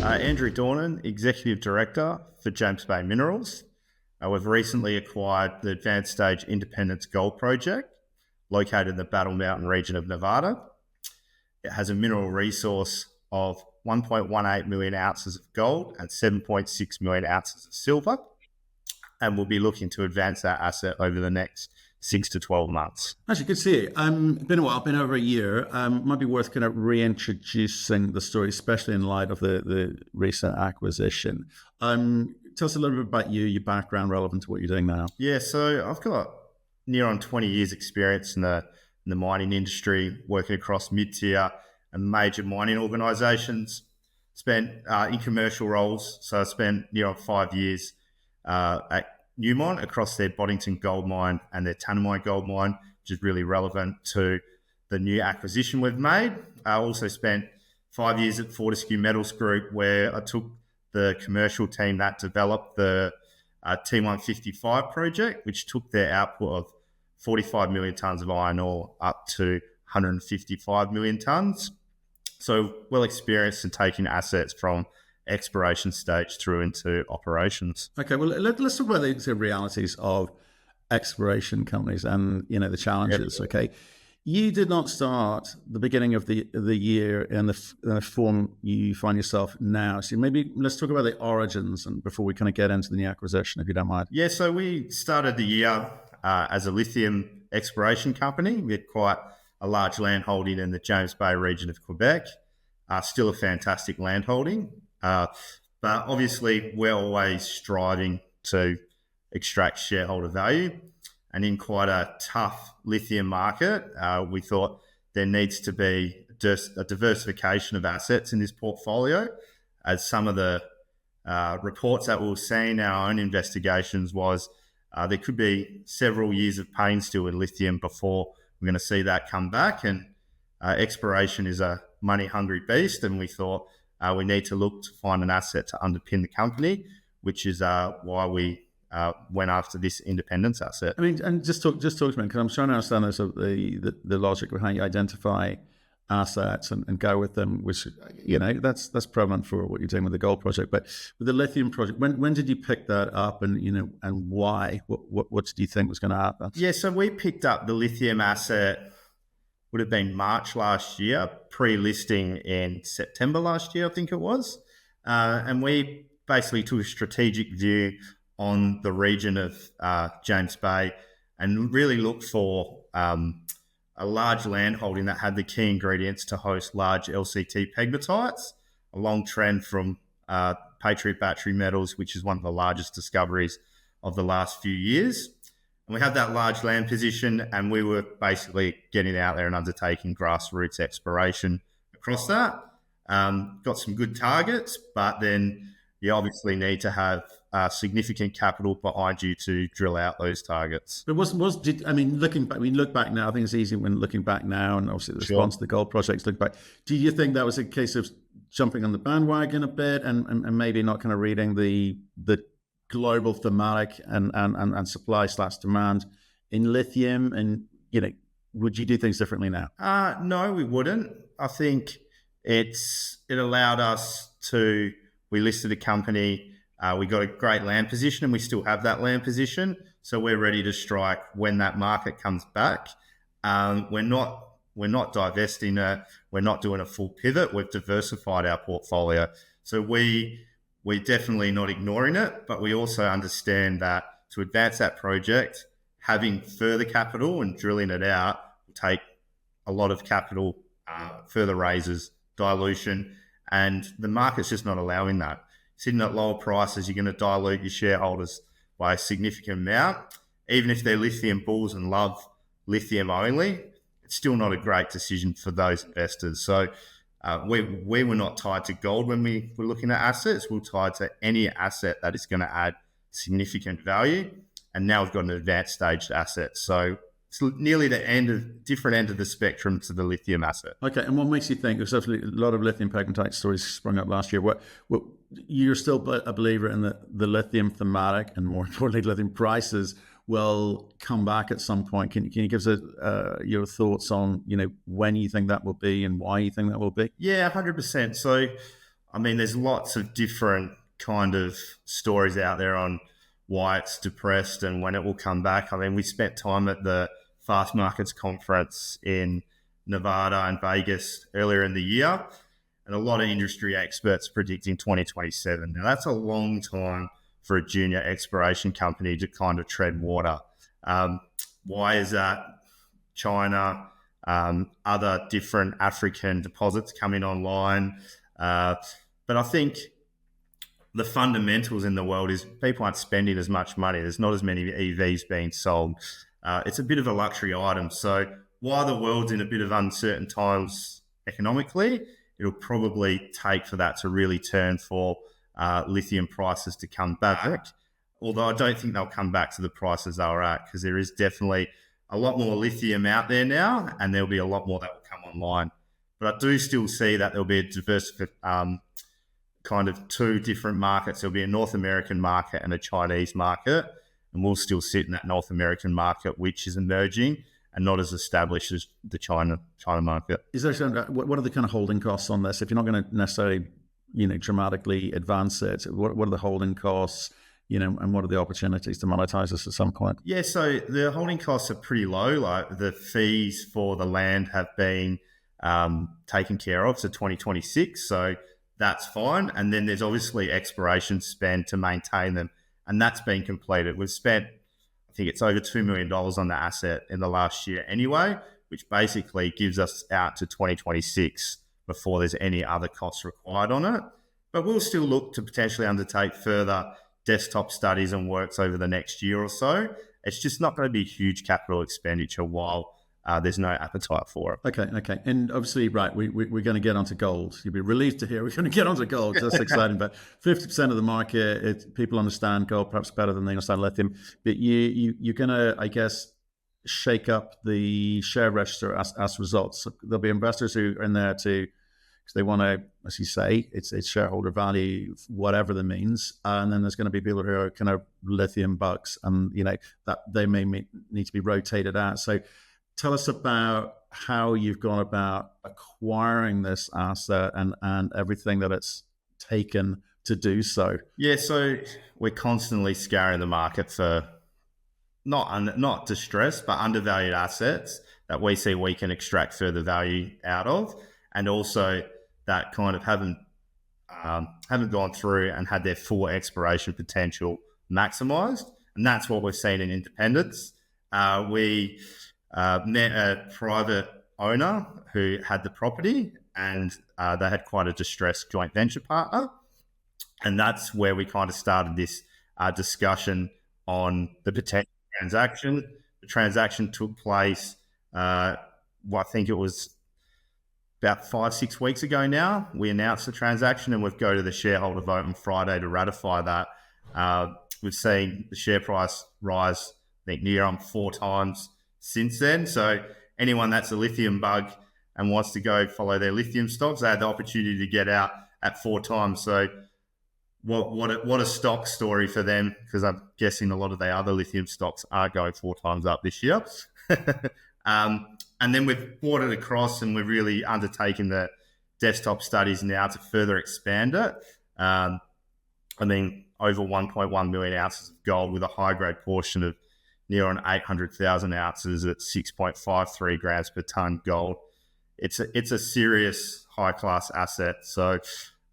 Andrew Dornan, Executive Director for James Bay Minerals. We've recently acquired the advanced stage Independence Gold Project, located in the Battle Mountain region of Nevada. It has a mineral resource of 1.18 million ounces of gold and 7.6 million ounces of silver, and we'll be looking to advance that asset over the next 6 to 12 months. Actually, good to see you. Been a while, been over a year. Might be worth kind of reintroducing the story, especially in light of the recent acquisition. Tell us a little bit about you, your background relevant to what you're doing now. Yeah, so I've got near on 20 years experience in the mining industry, working across mid-tier and major mining organisations. Spent in commercial roles, so I spent near on 5 years at Newmont across their Boddington gold mine and their Tanami gold mine, which is really relevant to the new acquisition we've made. I also spent 5 years at Fortescue Metals Group, where I took the commercial team that developed the T155 project, which took their output of 45 million tonnes of iron ore up to 155 million tonnes. So well experienced in taking assets from exploration stage through into operations. Okay, well, let's talk about the realities of exploration companies and, the challenges. Yep. Okay, you did not start the beginning of the year in the form you find yourself now. So maybe let's talk about the origins and before we kind of get into the new acquisition, if you don't mind. Yeah, so we started the year as a lithium exploration company. We had quite a large land holding in the James Bay region of Quebec. Still a fantastic land holding. But obviously, we're always striving to extract shareholder value. And in quite a tough lithium market, we thought there needs to be just a diversification of assets in this portfolio, as some of the reports that we were seeing in our own investigations was there could be several years of pain still in lithium before we're going to see that come back. And exploration is a money-hungry beast, and we thought we need to look to find an asset to underpin the company, which is why we went after this Independence asset. I mean, and just talk to me, because I'm trying to understand the logic of how you identify assets and go with them, which, that's prevalent for what you're doing with the gold project. But with the lithium project, when did you pick that up, and and why? What do you think was going to happen? Yeah, so we picked up the lithium asset, would have been March last year, pre-listing in September last year, I think it was. And we basically took a strategic view on the region of James Bay and really looked for a large land holding that had the key ingredients to host large LCT pegmatites, a long trend from Patriot Battery Metals, which is one of the largest discoveries of the last few years. And we had that large land position, and we were basically getting out there and undertaking grassroots exploration across that. Got some good targets, but then you obviously need to have significant capital behind you to drill out those targets. But looking back, we look back now, I think it's easy when looking back now, and obviously the response to the gold projects, look back. Do you think that was a case of jumping on the bandwagon a bit and maybe not kind of reading the global thematic and supply / demand in lithium? And, would you do things differently now? No, we wouldn't. I think it allowed us to, we listed a company, we got a great land position, and we still have that land position. So we're ready to strike when that market comes back. We're not divesting it. We're not doing a full pivot. We've diversified our portfolio. So we're definitely not ignoring it, but we also understand that to advance that project, having further capital and drilling it out will take a lot of capital, further raises, dilution, and the market's just not allowing that. Sitting at lower prices, you're going to dilute your shareholders by a significant amount. Even if they're lithium bulls and love lithium only, it's still not a great decision for those investors. So we were not tied to gold when we were looking at assets. We're tied to any asset that is going to add significant value. And now we've got an advanced stage asset. So it's nearly the different end of the spectrum to the lithium asset. Okay, and what makes you think, there's a lot of lithium pegmatite stories sprung up last year. What you're still a believer in the lithium thematic, and more importantly, lithium prices will come back at some point. Can you give us your thoughts on when you think that will be and why you think that will be? Yeah, 100%. So I mean, there's lots of different kind of stories out there on why it's depressed and when it will come back. I mean, we spent time at the Fast Markets conference in Nevada and Vegas earlier in the year, and a lot of industry experts predicting 2027. Now, that's a long time for a junior exploration company to kind of tread water. Why is that? China, other different African deposits coming online. But I think the fundamentals in the world is people aren't spending as much money. There's not as many EVs being sold. It's a bit of a luxury item. So while the world's in a bit of uncertain times economically, it'll probably take for that to really turn for lithium prices to come back. Although I don't think they'll come back to the prices they were at, because there is definitely a lot more lithium out there now, and there'll be a lot more that will come online. But I do still see that there'll be a diversified kind of two different markets. There'll be a North American market and a Chinese market, and we'll still sit in that North American market, which is emerging and not as established as the China market. Is there what are the kind of holding costs on this? If you're not going to necessarily, dramatically advance it, what are the holding costs? And what are the opportunities to monetize this at some point? Yeah, so the holding costs are pretty low. Like the fees for the land have been taken care of to 2026, so that's fine. And then there's obviously exploration spend to maintain them, and that's been completed. We've spent, I think it's over $2 million on the asset in the last year anyway, which basically gives us out to 2026 before there's any other costs required on it. But we'll still look to potentially undertake further desktop studies and works over the next year or so. It's just not going to be huge capital expenditure while there's no appetite for it. Okay. And obviously, right, we're going to get onto gold. You'll be relieved to hear we're going to get onto gold. That's exciting. But 50% of the market, people understand gold perhaps better than they understand lithium. But you're going to, I guess, shake up the share register as results. So there'll be investors who are in there because they want to, as you say, it's shareholder value, whatever that means. And then there's going to be people who are kind of lithium bucks, and that they may need to be rotated out. So tell us about how you've gone about acquiring this asset and everything that it's taken to do so. Yeah, so we're constantly scouring the market for not distressed, but undervalued assets that we see we can extract further value out of, and also that kind of haven't gone through and had their full exploration potential maximized. And that's what we've seen in Independence. We met a private owner who had the property, and they had quite a distressed joint venture partner. And that's where we kind of started this discussion on the potential transaction. The transaction took place, I think it was about 5-6 weeks ago now. We announced the transaction, and we've go to the shareholder vote on Friday to ratify that. We've seen the share price rise, I think, near on 4 times since then. So anyone that's a lithium bug and wants to go follow their lithium stocks, they had the opportunity to get out at 4 times. So what a stock story for them, because I'm guessing a lot of the other lithium stocks are going 4 times up this year. And then we've brought it across, and we're really undertaking the desktop studies now to further expand it. I mean, over 1.1 million ounces of gold with a high-grade portion of near on 800,000 ounces at 6.53 grams per tonne gold. It's a serious high-class asset. So,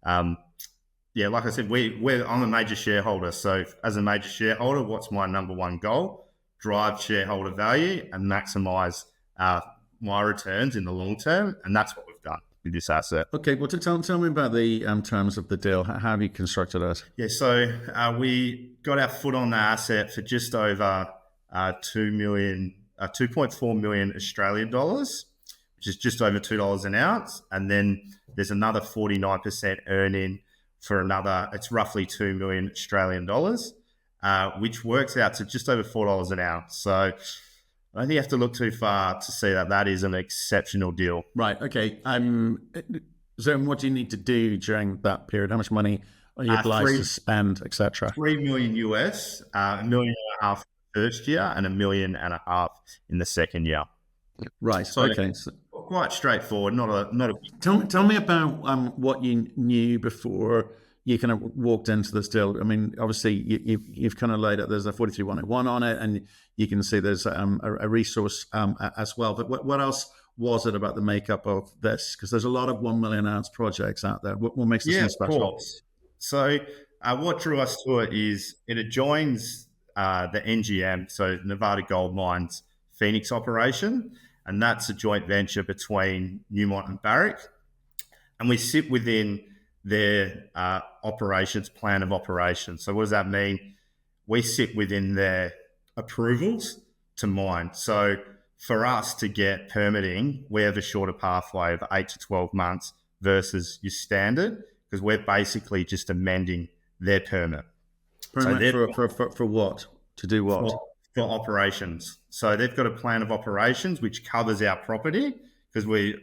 yeah, like I said, I'm a major shareholder. So as a major shareholder, what's my number one goal? Drive shareholder value and maximise my returns in the long term, and that's what we've done with this asset. Okay, well, tell me about the terms of the deal. How have you constructed it? Yeah, so we got our foot on the asset for just over 2.4 million Australian dollars, which is just over $2 an ounce, and then there's another 49% earn-in for another. It's roughly 2 million Australian dollars, which works out to just over $4 an ounce. So I don't think you have to look too far to see that is an exceptional deal. Right. Okay. So what do you need to do during that period? How much money are you obliged to spend, etc.? $3 million US, $1.5 million the first year, and $1.5 million in the second year. Right. So okay. quite straightforward. Not a Tell me about what you knew before you kind of walked into this deal. I mean, obviously you've kind of laid out there's a 43101 on it, and you can see there's a resource as well. But what else was it about the makeup of this? Because there's a lot of 1 million ounce projects out there. What makes this one special? Of course. So what drew us to it is it adjoins the NGM, so Nevada Gold Mines Phoenix operation, and that's a joint venture between Newmont and Barrick, and we sit within their operations plan of operations. So what does that mean? We sit within their approvals to mine. So for us to get permitting, we have a shorter pathway of 8 to 12 months versus your standard, because we're basically just amending their permit. Permit for what? To do what? For operations. So they've got a plan of operations which covers our property because we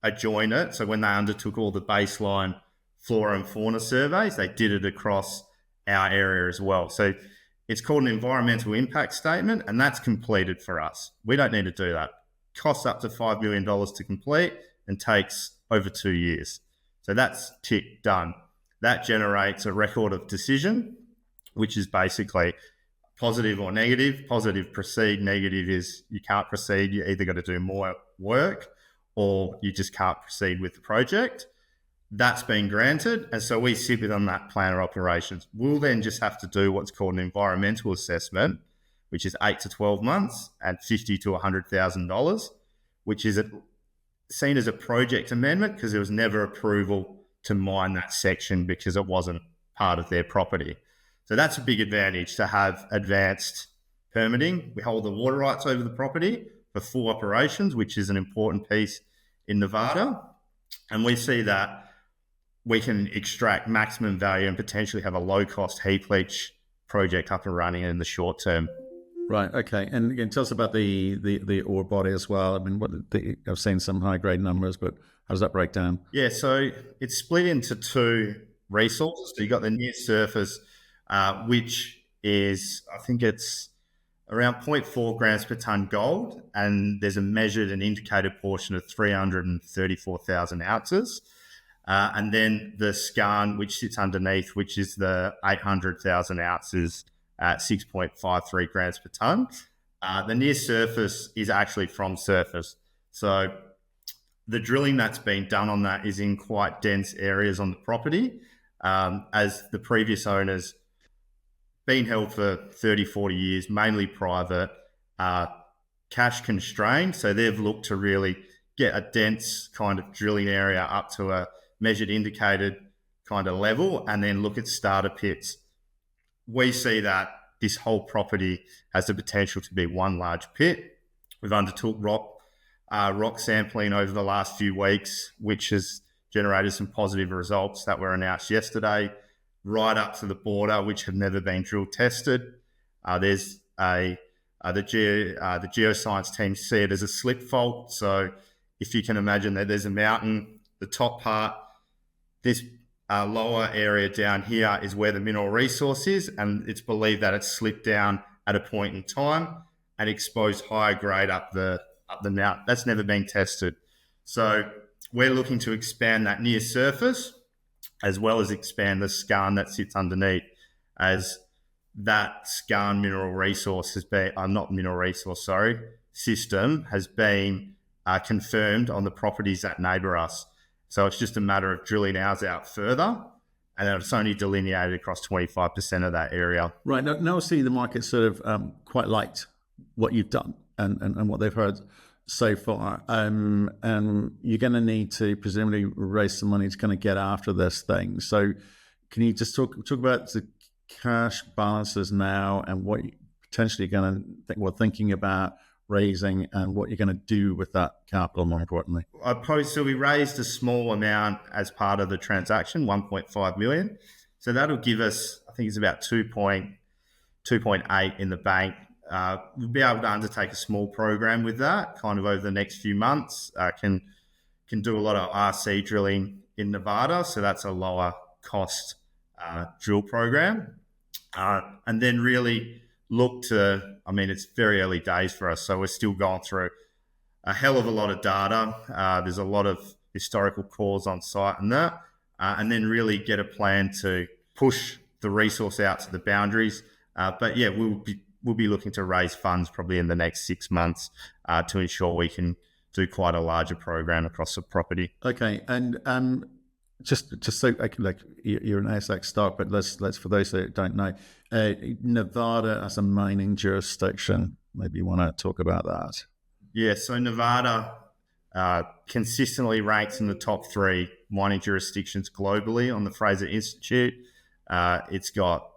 adjoin it. So when they undertook all the baseline flora and fauna surveys, they did it across our area as well. So it's called an environmental impact statement, and that's completed for us. We don't need to do that. Costs up to $5 million to complete and takes over 2 years. So that's tick done. That generates a record of decision, which is basically positive or negative. Positive, proceed. Negative is you can't proceed. You either got to do more work or you just can't proceed with the project. That's been granted. And so we sit within that plan of operations. We'll then just have to do what's called an environmental assessment, which is 8 to 12 months and $50,000 to $100,000, which is seen as a project amendment because there was never approval to mine that section because it wasn't part of their property. So that's a big advantage to have advanced permitting. We hold the water rights over the property for full operations, which is an important piece in Nevada. And we see that we can extract maximum value and potentially have a low-cost heap leach project up and running in the short term. Right. Okay. And again, tell us about the ore body as well. I mean, I've seen some high-grade numbers, but how does that break down? Yeah. So it's split into two resources. So you got the near surface, which is, I think it's around 0.4 grams per tonne gold, and there's a measured and indicated portion of 334,000 ounces. And then the Skarn, which sits underneath, which is the 800,000 ounces at 6.53 grams per tonne. The near surface is actually from surface. So the drilling that's been done on that is in quite dense areas on the property, as the previous owners been held for 30, 40 years, mainly private, cash constrained. So they've looked to really get a dense kind of drilling area up to a measured indicated kind of level and then look at starter pits. We see that this whole property has the potential to be one large pit. We've undertook rock sampling over the last few weeks, which has generated some positive results that were announced yesterday, right up to the border, which have never been drill tested. There's the geoscience team see it as a slip fault. So if you can imagine that there's a mountain, the top part, this lower area down here is where the mineral resource is, and it's believed that it's slipped down at a point in time and exposed higher grade up the mountain. That's never been tested. So we're looking to expand that near surface as well as expand the skarn that sits underneath, as that skarn mineral resource has been, system has been confirmed on the properties that neighbour us. So it's just a matter of drilling ours out further, and it's only delineated across 25% of that area. Right. Now I see the market sort of quite liked what you've done and what they've heard so far. And you're going to need to presumably raise some money to kind of get after this thing. So can you just talk about the cash balances now and what you potentially going to thinking about raising and what you're going to do with that capital, more importantly? So we raised a small amount as part of the transaction, 1.5 million. So that'll give us, I think it's about 2.8 in the bank. We'll be able to undertake a small program with that kind of over the next few months. Can do a lot of RC drilling in Nevada. So that's a lower cost drill program. And then really look to, it's very early days for us. So we're still going through a hell of a lot of data. There's a lot of historical cores on site and that, and then really get a plan to push the resource out to the boundaries. But yeah, we'll be looking to raise funds probably in the next 6 months to ensure we can do quite a larger program across the property. Okay, and just so like you're an ASX stock, but let's for those that don't know, Nevada as a mining jurisdiction. Maybe you want to talk about that. Yeah, so Nevada consistently ranks in the top 3 mining jurisdictions globally on the Fraser Institute. It's got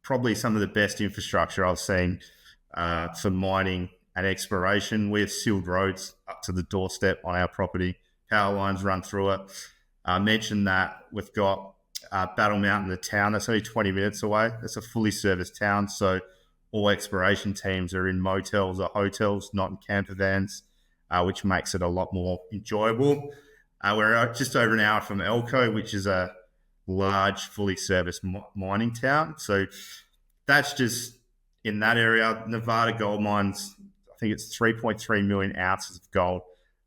probably some of the best infrastructure I've seen for mining and exploration. We have sealed roads up to the doorstep on our property. Power lines run through it. I mentioned that we've got Battle Mountain, the town. That's only 20 minutes away. It's a fully serviced town, so all exploration teams are in motels or hotels, not in camper vans, which makes it a lot more enjoyable. We're just over an hour from Elko, which is a large, fully serviced mining town. So that's just in that area. Nevada gold mines, I think it's 3.3 million ounces of gold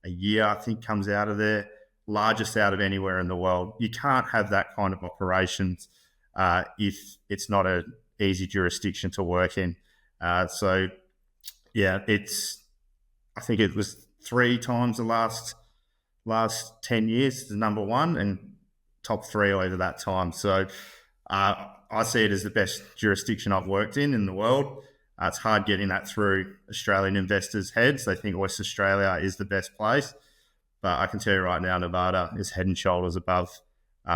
a year, I think, comes out of there. Largest out of anywhere in the world. You can't have that kind of operations if it's not an easy jurisdiction to work in. So yeah, I think it was 3 times the last 10 years, the number 1, and top 3 over that time. So I see it as the best jurisdiction I've worked in the world. It's hard getting that through Australian investors' heads. They think West Australia is the best place. But I can tell you right now, Nevada is head and shoulders above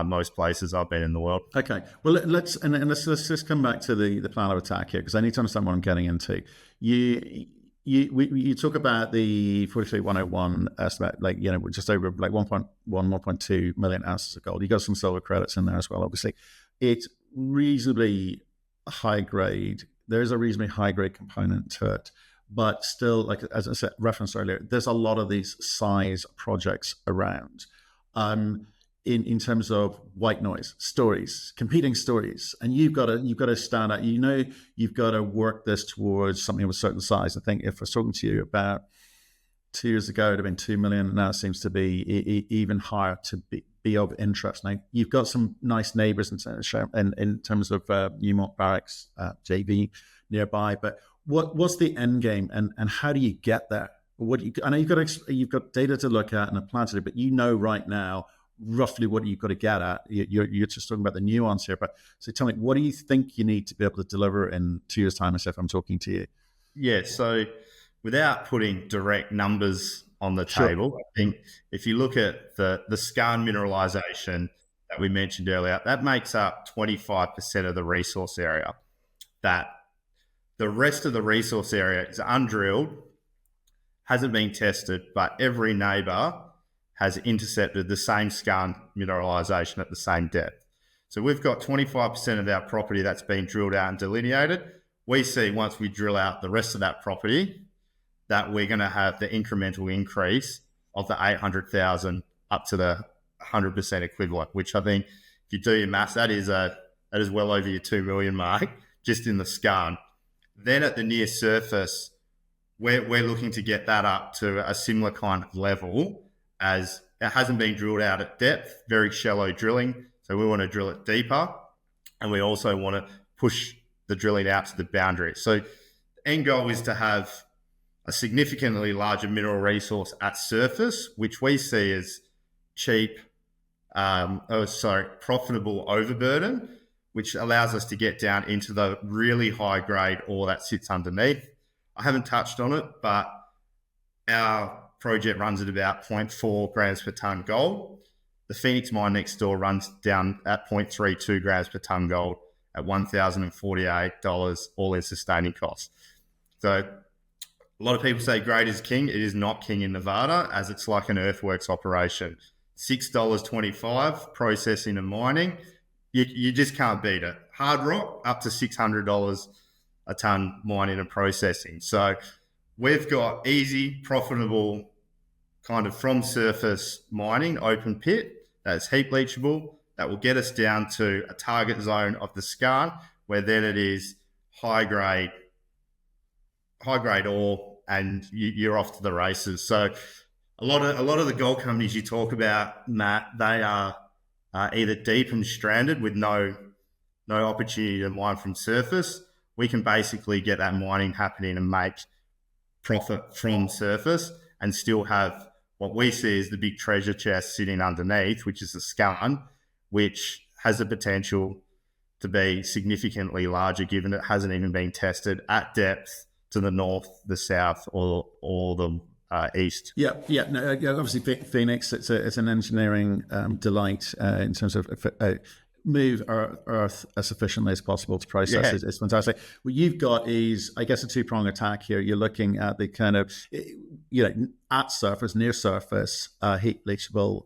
most places I've been in the world. Okay, well let's just come back to the plan of attack here, because I need to understand what I'm getting into. You talk about the 43101 estimate, like, you know, just over like 1.2 million ounces of gold. You got some silver credits in there as well. Obviously, it's reasonably high grade. There is a reasonably high grade component to it. But still, like as I said, referenced earlier, there's a lot of these size projects around. In terms of white noise stories, competing stories, and you've got to stand out. You know, you've got to work this towards something of a certain size. I think if I was talking to you about 2 years ago, it'd have been 2 million. Now it seems to be even higher to be of interest. Now you've got some nice neighbours in terms of Newmont, Barrick's JV nearby, but what's the end game, and how do you get there? I know you've got data to look at and a plan to do, but you know right now roughly what you've got to get at. You're just talking about the nuance here, but so tell me, what do you think you need to be able to deliver in 2 years' time, as if I'm talking to you? Yeah, so without putting direct numbers on the table, I think if you look at the Skarn mineralization that we mentioned earlier, that makes up 25% of the resource area. That the rest of the resource area is undrilled, hasn't been tested, but every neighbour has intercepted the same Skarn mineralisation at the same depth. So we've got 25% of our property that's been drilled out and delineated. We see once we drill out the rest of that property that we're going to have the incremental increase of the 800,000 up to the 100% equivalent, which I think if you do your maths, that is well over your 2 million mark just in the Skarn. Then at the near surface, we're looking to get that up to a similar kind of level, as it hasn't been drilled out at depth, very shallow drilling. So we want to drill it deeper, and we also want to push the drilling out to the boundary. So the end goal is to have a significantly larger mineral resource at surface, which we see as profitable overburden, which allows us to get down into the really high grade ore that sits underneath. I haven't touched on it, but our project runs at about 0.4 grams per tonne gold. The Phoenix mine next door runs down at 0.32 grams per tonne gold at $1,048 all-in sustaining costs. So a lot of people say grade is king. It is not king in Nevada, as it's like an earthworks operation. $6.25 processing and mining. You just can't beat it. Hard rock up to $600 a tonne mining and processing. So we've got easy, profitable kind of from surface mining, open pit, that's heap leachable, that will get us down to a target zone of the Skarn, where then it is high grade ore and you're off to the races. So a lot of the gold companies you talk about, Matt, they are either deep and stranded with no opportunity to mine from surface. We can basically get that mining happening and make profit from surface and still have what we see as the big treasure chest sitting underneath, which is the Skarn, which has the potential to be significantly larger, given it hasn't even been tested at depth to the north, the south, or the east. No, obviously Phoenix, it's an engineering delight in terms of move Earth as efficiently as possible to process it. It's fantastic. What you've got is, I guess, a two-prong attack here. You're looking at the kind of, at surface, near surface, heat leachable,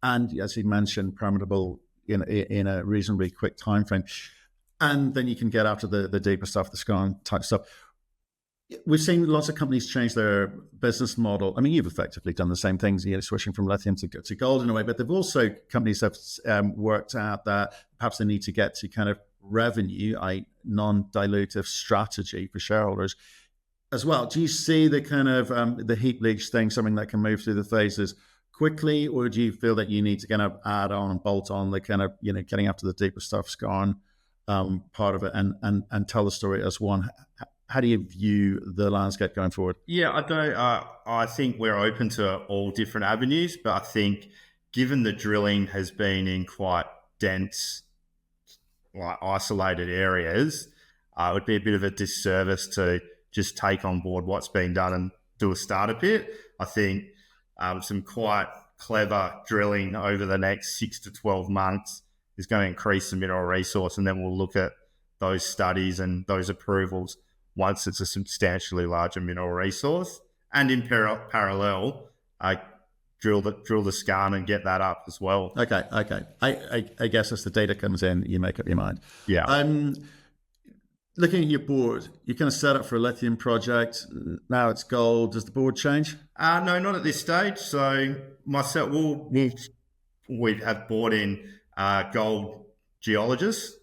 and as you mentioned, permittable in a reasonably quick time frame. And then you can get after the deeper stuff, the Skarn type stuff. We've seen lots of companies change their business model. I mean, you've effectively done the same things, switching from lithium to gold in a way, but they've also, companies have worked out that perhaps they need to get to kind of revenue, non-dilutive strategy for shareholders as well. Do you see the kind of the heap leach thing, something that can move through the phases quickly, or do you feel that you need to kind of add on and bolt on the kind of, getting after the deeper stuff, Skarn part of it, and tell the story as one? How do you view the landscape going forward? Yeah, I think we're open to all different avenues, but I think given the drilling has been in quite dense, isolated areas, it would be a bit of a disservice to just take on board what's been done and do a starter pit. I think some quite clever drilling over the next 6 to 12 months is going to increase the mineral resource, and then we'll look at those studies and those approvals once it's a substantially larger mineral resource, and in parallel, drill the Skarn and get that up as well. Okay. I guess as the data comes in, you make up your mind. Yeah. Looking at your board, you're kind of set up for a lithium project. Now it's gold. Does the board change? No, not at this stage. So myself, we have brought in gold geologists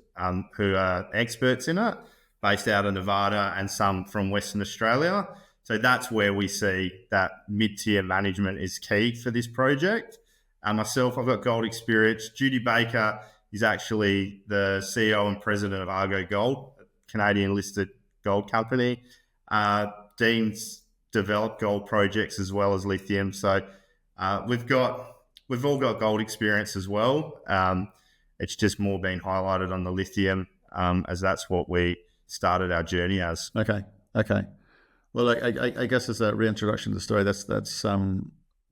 who are experts in it, based out of Nevada, and some from Western Australia. So that's where we see that mid-tier management is key for this project. Myself, I've got gold experience. Judy Baker is actually the CEO and president of Argo Gold, a Canadian listed gold company. Dean's developed gold projects as well as lithium. So we've all got gold experience as well. It's just more been highlighted on the lithium, as that's what we started our journey as. Okay. Well, I guess as a reintroduction to the story, that's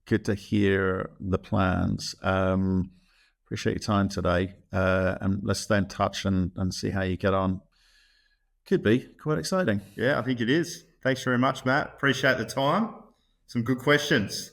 good to hear the plans. Appreciate your time today, and let's stay in touch and see how you get on. Could be quite exciting. Yeah, I think it is. Thanks very much, Matt. Appreciate the time. Some good questions.